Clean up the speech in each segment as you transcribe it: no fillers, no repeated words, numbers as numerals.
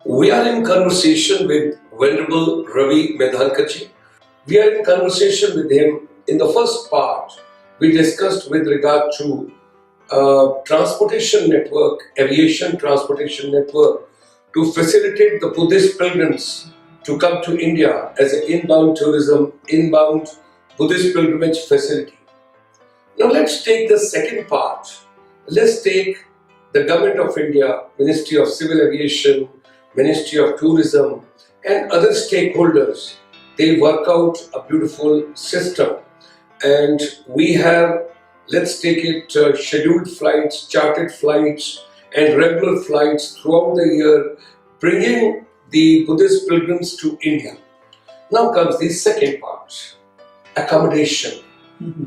We are in conversation with Venerable Ravi Medhankarji. We are in conversation with him. In the first part, we discussed with regard to transportation network, aviation transportation network, to facilitate the Buddhist pilgrims to come to India as an inbound tourism, inbound Buddhist pilgrimage facility. Now let's take the second part. Let's take the Government of India, Ministry of Civil Aviation, Ministry of Tourism and other stakeholders. They work out a beautiful system, and we have, let's take it, scheduled flights, chartered flights and regular flights throughout the year, bringing the Buddhist pilgrims to India. Now comes the second part, accommodation.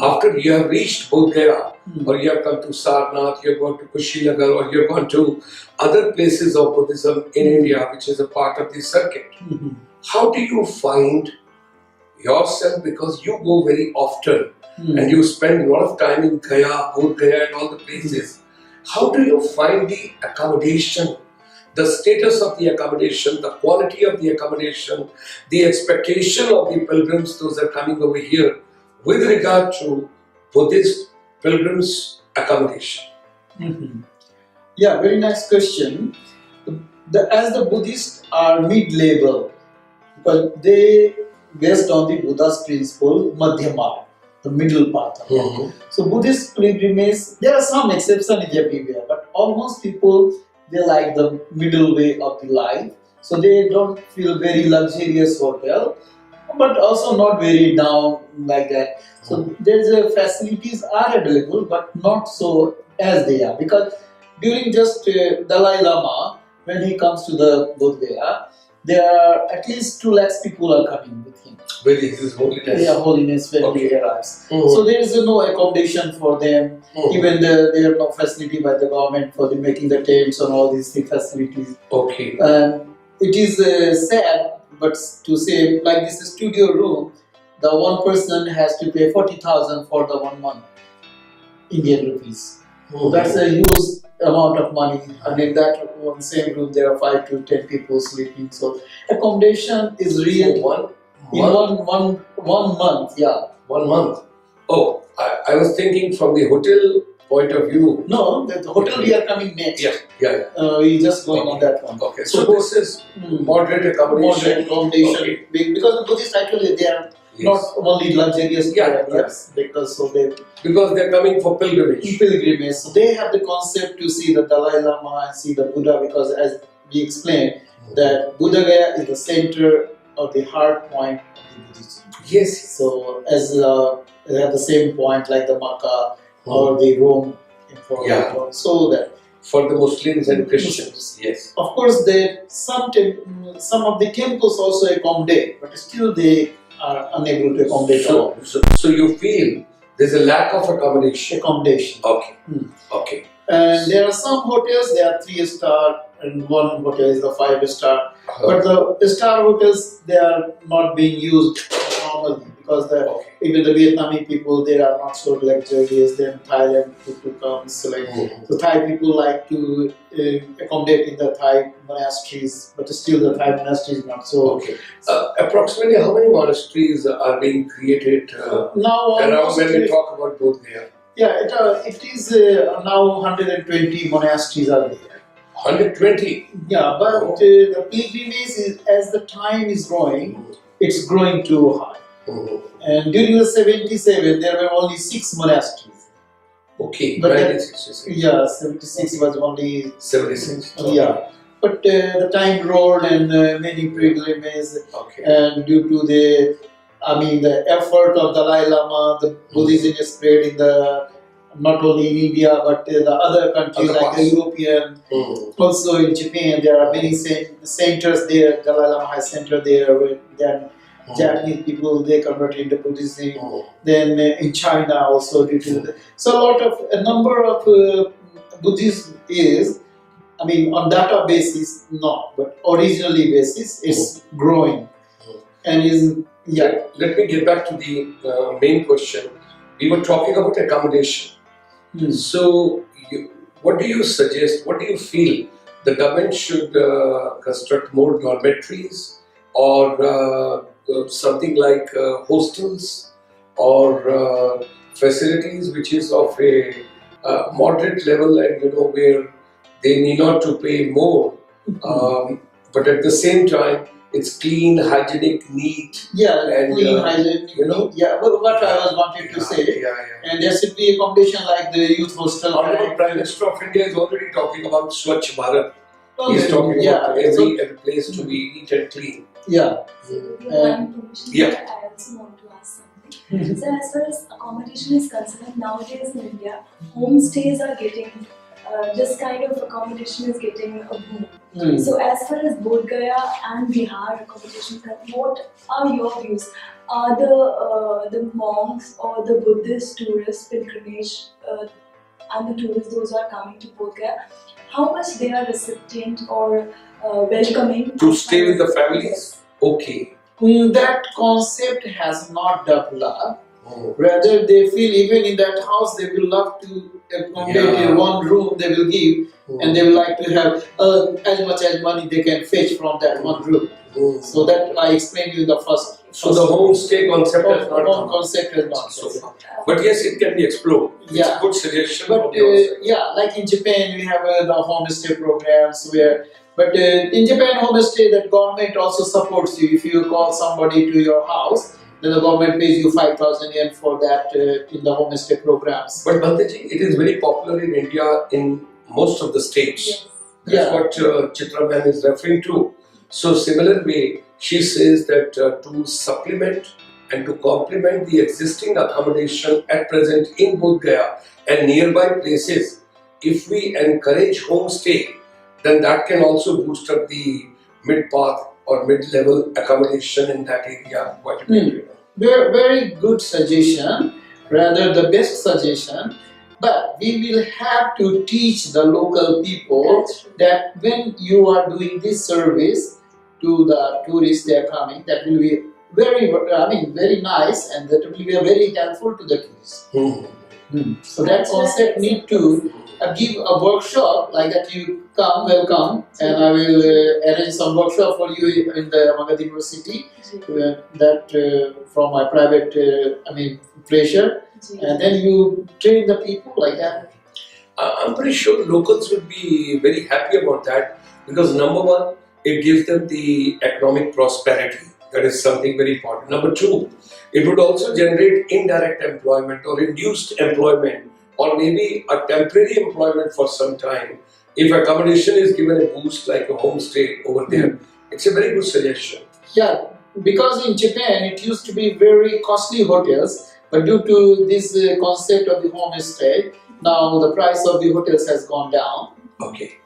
After you have reached Bodh Gaya, or you have come to Sarnath, you have gone to Kushinagar, or you have gone to other places of Buddhism in India, which is a part of the circuit. How do you find yourself, because you go very often and you spend a lot of time in Gaya, Bodh Gaya and all the places. How do you find the accommodation, the status of the accommodation, the quality of the accommodation, the expectation of the pilgrims, those are coming over here, with regard to Buddhist pilgrims' accommodation? Yeah, very nice question. As the Buddhists are mid-level, because they based on the Buddha's principle, Madhyama, the middle path. So Buddhist pilgrimage, there are some exceptions everywhere, but almost people, they like the middle way of the life. So they don't feel very luxurious hotel, but also not very down like that. So there's facilities are available, but not so as they are, because during just Dalai Lama, when he comes to the Bodh Gaya, there are at least 2 lakhs people are coming with him. With His Holiness? Yeah, Holiness when he arrives. So there is no accommodation for them. Even there are no facility by the government for the making the tents and all these facilities. Okay. And it is sad, but to say like this studio room, the one person has to pay 40,000 for the 1 month, Indian rupees. That's a huge amount of money, and in that one same room there are 5 to 10 people sleeping. So accommodation is real. One month, yeah. 1 month. Oh, I was thinking from the hotel point of view. No, the hotel we are coming next. Yeah. We just going on that one. Okay. So this is moderate accommodation. Okay. Because the Buddhists actually they are not only luxurious. Yes. Because they're coming for pilgrimage. So they have the concept to see the Dalai Lama and see the Buddha, because as we explained that Buddha Gaya is the center or the heart point of the Buddhism. Yes. So as they have the same point like the Makkah or the Rome. So that for the Muslims and Christians, yes. Of course, some of the temples also accommodate, but still they are unable to accommodate all. So you feel there's a lack of accommodation. Okay. And there are some hotels, they are 3-star, and one hotel is the 5-star. But the star hotels, they are not being used normally, because even the Vietnamese people, they are not so luxurious. Then Thailand people come, so Thai people like to accommodate in the Thai monasteries, but still the Thai monastery is not so. Okay. Approximately how many monasteries are being created now around when we talk about Bodh Gaya? Yeah, it is now 120 monasteries are there. 120? Yeah, but the pilgrimage is, as the time is growing, it's growing too high. And during the 77, there were only 6 monasteries. Okay, but 1966. Yeah, 76 was only 76. Yeah, but the time rolled and many pilgrimages, and due to the effort of Dalai Lama, the Buddhism is spread in not only in India but the other countries like the European, also in Japan. There are many centers there. Dalai Lama has center there. Then Japanese people, they converted into Buddhism. Then in China also due to so a number of Buddhism is, on data basis not, but originally basis is growing and is. Yeah. Let me get back to the main question. We were talking about accommodation. So, what do you suggest? What do you feel the government should construct more dormitories or something like hostels or facilities which is of a moderate level, and where they need not to pay more, but at the same time it's clean, hygienic, neat. Yeah, And, clean, hygienic. Yeah, what I was wanted to say. And there should be accommodation like the youth hostel. Honorable Prime Minister of India is already talking about Swachh Bharat. Okay. He's talking about So- every place to be neat and clean. Yeah. So, with your kind permission, Yeah. I also want to ask something. So, as far as accommodation is concerned, nowadays in India, homestays are getting, this kind of accommodation is getting a boom. So, as far as Bodh Gaya and Bihar accommodation, what are your views? Are the monks or the Buddhist tourists, pilgrimage, and the tourists, those who are coming to Bodh Gaya, how much they are recipient or welcoming To stay with the families? Okay. That concept has not developed. Rather, they feel even in that house they will love to accommodate in one room they will give, and they will like to have as much as money they can fetch from that one room. So that I explained you in the first. So the homestay concept has not home come concept has not so so far. But yes, it can be explored. It's Yeah. a good suggestion But from your side. yeah, like in Japan, we have the homestay programs where. But in Japan, homestay, that government also supports you. If you call somebody to your house, then the government pays you 5,000 yen for that in the homestay programs. But Bhanteji, it is very popular in India in most of the states. Yes. That's Yeah. what Chitra ma'am is referring to. So similar way, she says that to supplement and to complement the existing accommodation at present in Bodh Gaya and nearby places, if we encourage homestay, then that can also boost up the mid-path or mid-level accommodation in that area quite a bit. Very, very good suggestion, rather the best suggestion. But we will have to teach the local people That's true. that when you are doing this service to the tourists they are coming, that will be very nice, and that will be very helpful to the tourists. So that concept need to give a workshop like that. You come, welcome, and I will arrange some workshop for you in the Magad University. That from my private, pleasure, and then you train the people like that. I'm pretty sure locals would be very happy about that because number one, it gives them the economic prosperity. That is something very important. Number two, it would also generate indirect employment or induced employment or maybe a temporary employment for some time. If accommodation is given a boost like a homestay over there, it's a very good suggestion. Yeah, because in Japan it used to be very costly hotels, but due to this concept of the homestay, now the price of the hotels has gone down. Okay.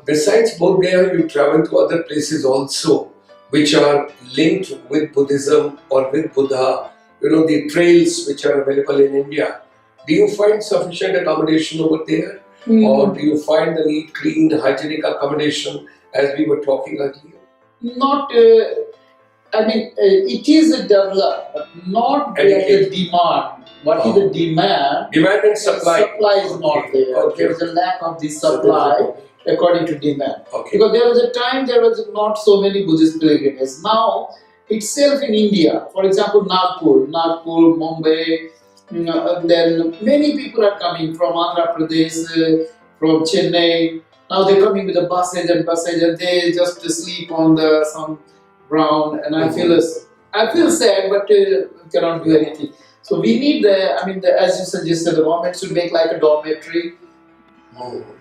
Besides Bodh Gaya, you travel to other places also, which are linked with Buddhism or with Buddha. The trails which are available in India. Do you find sufficient accommodation over there, or do you find the neat, clean, hygienic accommodation as we were talking earlier? Not, it is developed, but not there the demand. What is the demand? Demand and supply. Supply is not there. Okay. There is a lack of the supply according to demand. Okay. Because there was a time there was not so many Buddhist pilgrimages. Now itself in India, for example, Nagpur, Mumbai, and then many people are coming from Andhra Pradesh, from Chennai. Now they're coming with the buses and they just sleep on some ground, and I feel sad, but cannot do anything. So we need as you suggested, the government should make like a dormitory.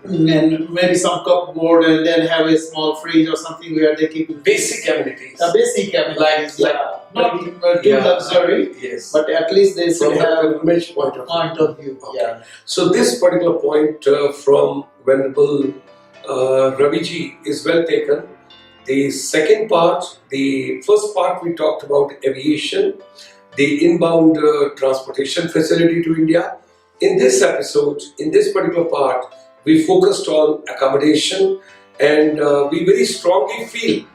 And maybe some cupboard, and then have a small fridge or something where they keep Basic amenities. basic amenities, not too Yeah. luxury, Yes. but at least they should From a have pilgrimage point of view. point of view. Okay. Yeah. So this particular point from Venerable Raviji is well taken. The second part, the first part we talked about aviation, the inbound transportation facility to India. In this episode, in this particular part, we focused on accommodation, and we very strongly feel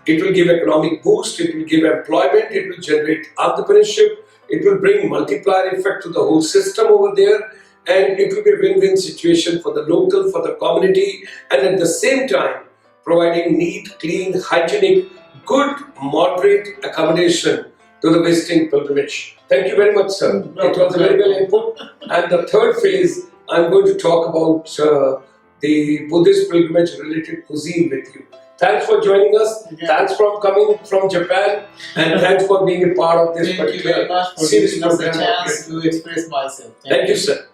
it will give economic boost, it will give employment, it will generate entrepreneurship, it will bring multiplier effect to the whole system over there, and it will be a win-win situation for the local, for the community, and at the same time providing neat, clean, hygienic, good, moderate accommodation to the visiting pilgrimage. Thank you very much, sir. It was a very well input. And the third phase, I'm going to talk about the Buddhist pilgrimage related cuisine with you. Thanks for joining us. Yeah. Thanks for coming from Japan, and thanks for being a part of this Thank you very particular much for series giving us a program. chance to express myself. Thank you, sir.